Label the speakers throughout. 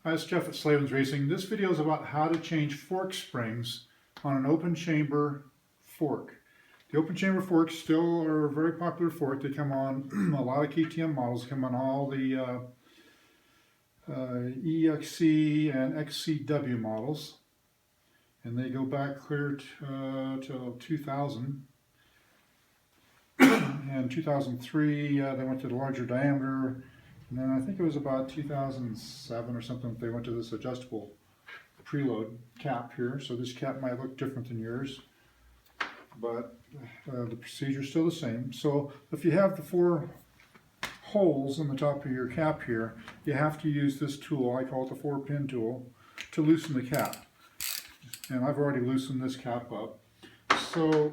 Speaker 1: Hi, it's Jeff at Slavens Racing. This video is about how to change fork springs on an open chamber fork. The open chamber forks still are a very popular fork. They come on a lot of KTM models, come on all the EXC and XCW models. And they go back clear till 2000. And 2003, they went to the larger diameter. And then I think it was about 2007 or something, they went to this adjustable preload cap here. So this cap might look different than yours, but the procedure is still the same. So if you have the 4 holes in the top of your cap here, you have to use this tool, I call it the 4-pin tool, to loosen the cap. And I've already loosened this cap up. So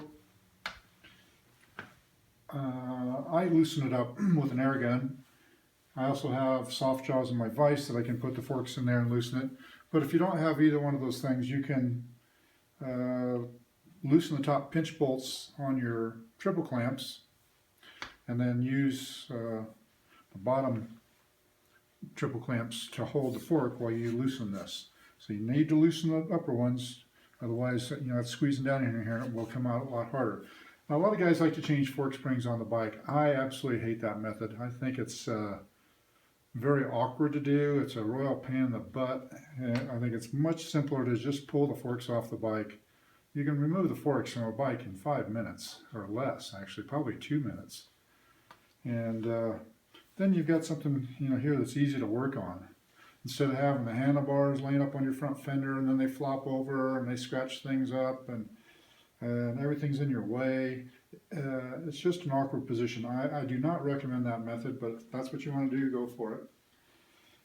Speaker 1: I loosen it up with an air gun. I also have soft jaws in my vise that I can put the forks in there and loosen it. But if you don't have either one of those things, you can loosen the top pinch bolts on your triple clamps and then use the bottom triple clamps to hold the fork while you loosen this. So you need to loosen the upper ones, otherwise it's squeezing down in here and it will come out a lot harder. Now, a lot of guys like to change fork springs on the bike. I absolutely hate that method. I think it's very awkward to do. It's a royal pain in the butt. And I think it's much simpler to just pull the forks off the bike. You can remove the forks from a bike in 5 minutes or less, actually, probably 2 minutes. And then you've got something here that's easy to work on. Instead of having the handlebars laying up on your front fender and then they flop over and they scratch things up and everything's in your way. It's just an awkward position. I do not recommend that method, but if that's what you want to do, go for it.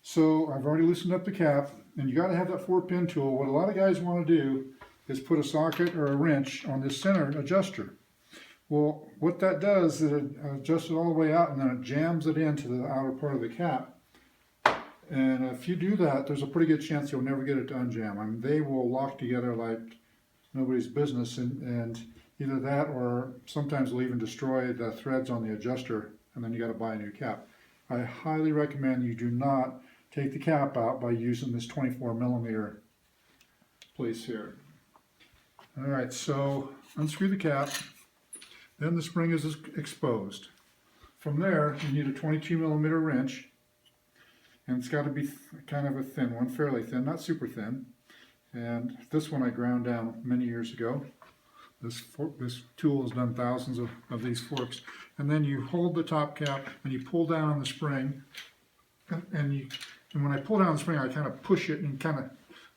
Speaker 1: So I've already loosened up the cap, and you got to have that 4-pin tool. What a lot of guys want to do is put a socket or a wrench on this center adjuster. Well, what that does is it adjusts it all the way out, and then it jams it into the outer part of the cap. And if you do that, there's a pretty good chance you'll never get it to unjam. I mean, they will lock together like nobody's business, and either that or sometimes they'll even destroy the threads on the adjuster, and then you got to buy a new cap. I highly recommend you do not take the cap out by using this 24mm place here. Alright, so unscrew the cap, then the spring is exposed. From there you need a 22mm wrench, and it's got to be kind of a thin one, fairly thin, not super thin. And this one I ground down many years ago. This tool has done thousands of these forks. And then you hold the top cap and you pull down on the spring. And when I pull down the spring, I kind of push it and kind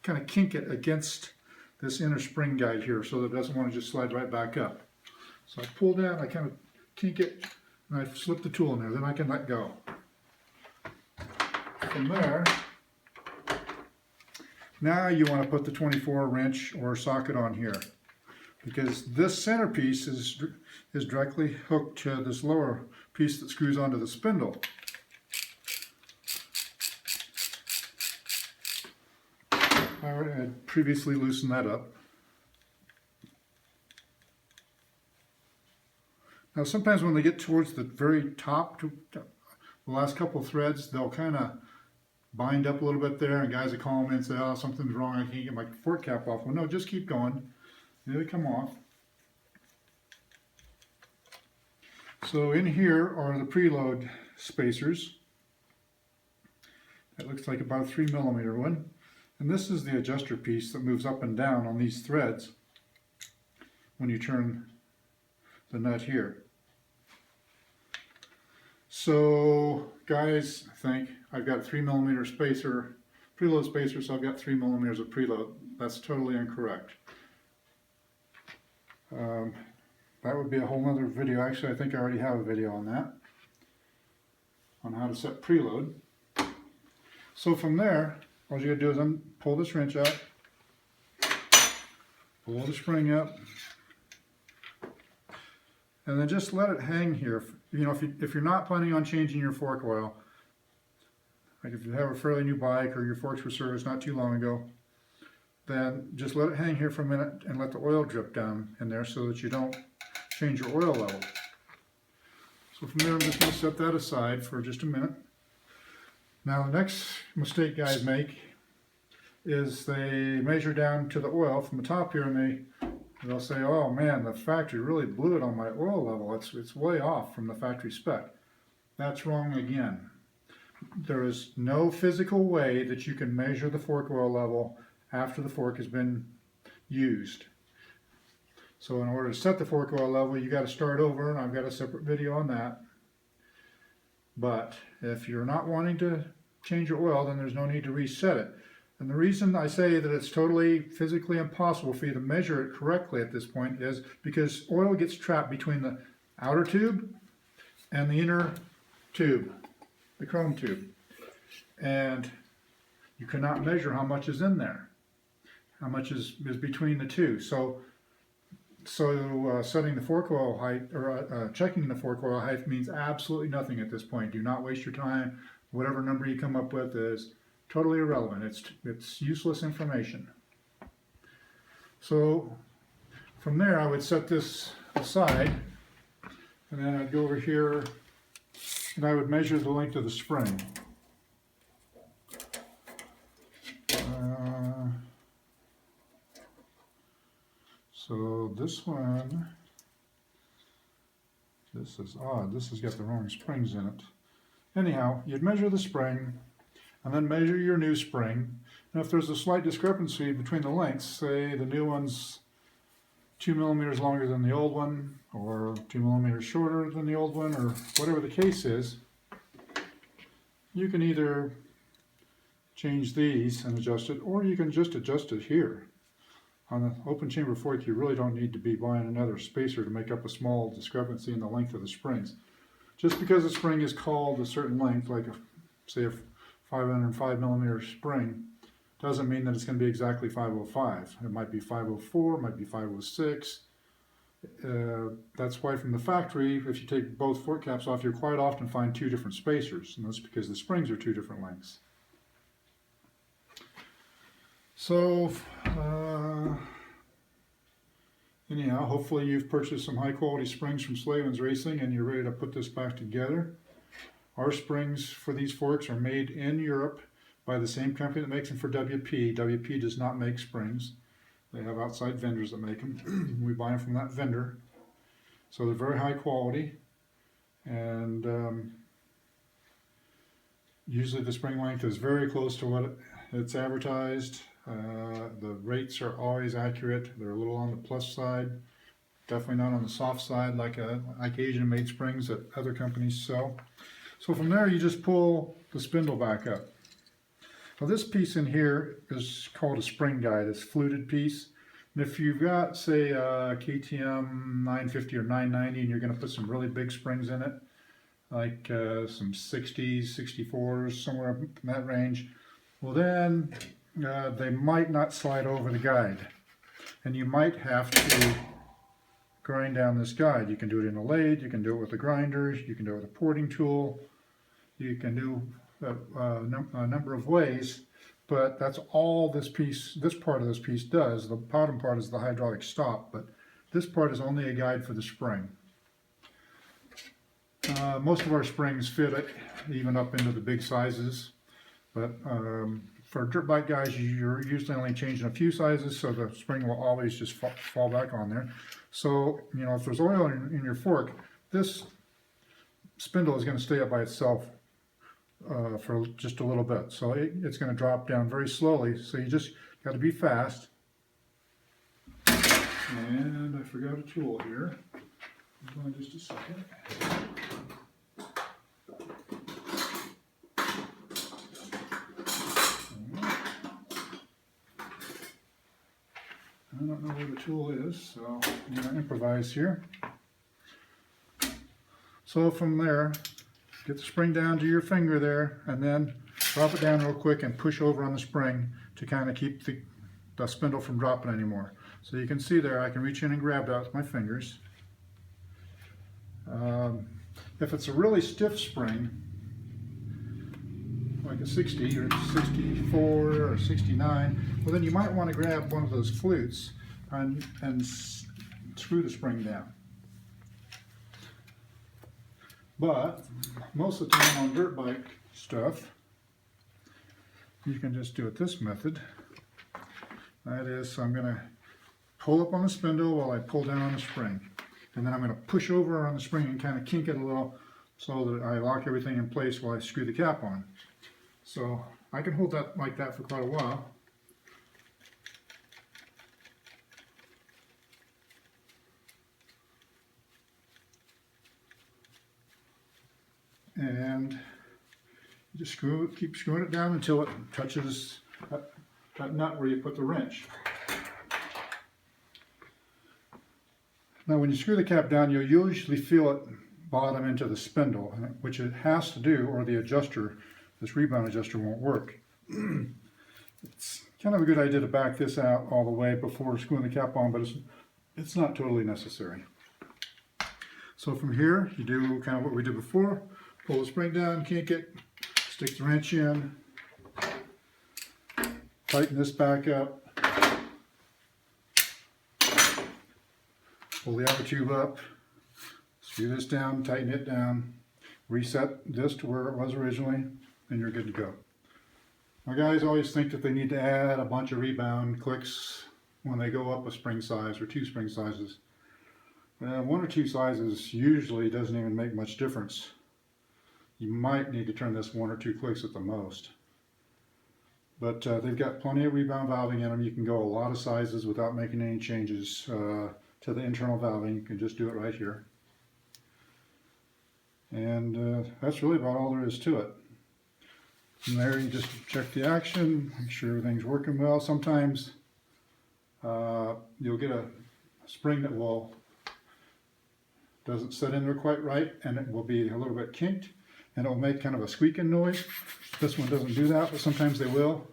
Speaker 1: of kink it against this inner spring guide here so that it doesn't want to just slide right back up. So I pull down, I kind of kink it, and I slip the tool in there. Then I can let go. From there, now you want to put the 24 wrench or socket on here, because this centerpiece is directly hooked to this lower piece that screws onto the spindle. I had previously loosened that up. Now sometimes when they get towards the very top, the last couple of threads, they'll kind of bind up a little bit there, and guys that call me and say, oh, something's wrong, I can't get my fork cap off. Well, no, just keep going. They come off. So in here are the preload spacers. That looks like about a 3mm one. And this is the adjuster piece that moves up and down on these threads when you turn the nut here. So guys think I've got a 3mm spacer, preload spacer, so I've got 3mm of preload. That's totally incorrect. That would be a whole other video. Actually, I think I already have a video on that, on how to set preload. So from there, all you gotta do is pull this wrench out, pull the spring up, and then just let it hang here. If you're not planning on changing your fork oil, like if you have a fairly new bike or your forks were serviced not too long ago, then just let it hang here for a minute and let the oil drip down in there so that you don't change your oil level. So from there I'm just going to set that aside for just a minute. Now the next mistake guys make is they measure down to the oil from the top here, and they'll say, oh man, the factory really blew it on my oil level. It's way off from the factory spec. That's wrong again. There is no physical way that you can measure the fork oil level after the fork has been used. So in order to set the fork oil level, you got to start over, and I've got a separate video on that. But if you're not wanting to change your oil, then there's no need to reset it. And the reason I say that it's totally physically impossible for you to measure it correctly at this point is because oil gets trapped between the outer tube and the inner tube, the chrome tube. And you cannot measure how much is in there, how much is between the two. So setting the fork oil height, or checking the fork oil height, means absolutely nothing at this point. Do not waste your time. Whatever number you come up with is totally irrelevant. It's useless information. So from there, I would set this aside, and then I'd go over here, and I would measure the length of the spring. So this one, this is odd. This has got the wrong springs in it. Anyhow, you'd measure the spring, and then measure your new spring. And if there's a slight discrepancy between the lengths, say the new one's 2 millimeters longer than the old one, or 2 millimeters shorter than the old one, or whatever the case is, you can either change these and adjust it, or you can just adjust it here. On an open chamber fork, you really don't need to be buying another spacer to make up a small discrepancy in the length of the springs. Just because a spring is called a certain length, like say a 505 millimeter spring, doesn't mean that it's going to be exactly 505. It might be 504, it might be 506. That's why from the factory, if you take both fork caps off, you quite often find two different spacers, and that's because the springs are two different lengths. So, anyhow, hopefully you've purchased some high quality springs from Slavens Racing and you're ready to put this back together. Our springs for these forks are made in Europe by the same company that makes them for WP. WP does not make springs. They have outside vendors that make them. We buy them from that vendor. So they're very high quality, and usually the spring length is very close to what it's advertised. The rates are always accurate. They're a little on the plus side, definitely not on the soft side like Asian made springs that other companies sell. So from there you just pull the spindle back up. Now this piece in here is called a spring guide. It's a fluted piece. And if you've got, say, a KTM 950 or 990 and you're going to put some really big springs in it, like some 60s, 64s, somewhere in that range, well then they might not slide over the guide. And you might have to grind down this guide. You can do it in a lathe, you can do it with a grinder, you can do it with a porting tool, you can do a number of ways, but that's all this part of this piece does. The bottom part is the hydraulic stop, but this part is only a guide for the spring. Most of our springs fit even up into the big sizes, but for dirt bike guys, you're usually only changing a few sizes, so the spring will always just fall back on there. So, you know, if there's oil in your fork, this spindle is going to stay up by itself for just a little bit. So it's going to drop down very slowly, so you just got to be fast. And I forgot a tool here. Hold on just a second. I don't know where the tool is, so I'm going to improvise here. So from there, get the spring down to your finger there, and then drop it down real quick and push over on the spring to kind of keep the spindle from dropping anymore. So you can see there, I can reach in and grab that with my fingers. If it's a really stiff spring, like a 60 or 64 or 69, well then you might want to grab one of those flutes and screw the spring down. But most of the time on dirt bike stuff, you can just do it this method. That is, so I'm going to pull up on the spindle while I pull down on the spring. And then I'm going to push over on the spring and kind of kink it a little so that I lock everything in place while I screw the cap on. So I can hold that like that for quite a while. And you just keep screwing it down until it touches that nut where you put the wrench. Now when you screw the cap down, you'll usually feel it bottom into the spindle, which it has to do, or the adjuster, this rebound adjuster, won't work. It's kind of a good idea to back this out all the way before screwing the cap on, but it's not totally necessary. So from here, you do kind of what we did before. Pull the spring down, kink it, stick the wrench in, tighten this back up, pull the outer tube up, screw this down, tighten it down, reset this to where it was originally, and you're good to go. Now guys always think that they need to add a bunch of rebound clicks when they go up a spring size or 2 spring sizes. 1 or 2 sizes usually doesn't even make much difference. You might need to turn this 1 or 2 clicks at the most. But they've got plenty of rebound valving in them. You can go a lot of sizes without making any changes to the internal valving. You can just do it right here. And that's really about all there is to it. From there you just check the action, make sure everything's working well. Sometimes you'll get a spring that doesn't set in there quite right, and it will be a little bit kinked, and it will make kind of a squeaking noise. This one doesn't do that, but sometimes they will.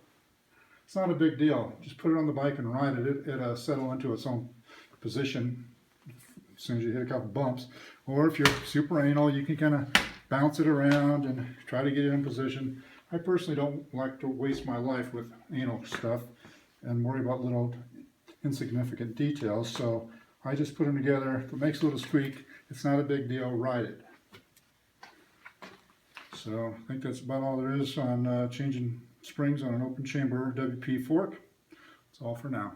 Speaker 1: It's not a big deal. Just put it on the bike and ride it. It'll settle into its own position as soon as you hit a couple bumps. Or if you're super anal, you can kind of bounce it around and try to get it in position. I personally don't like to waste my life with anal stuff and worry about little insignificant details, so I just put them together. If it makes a little squeak, it's not a big deal, ride it. So I think that's about all there is on changing springs on an open chamber WP fork. That's all for now.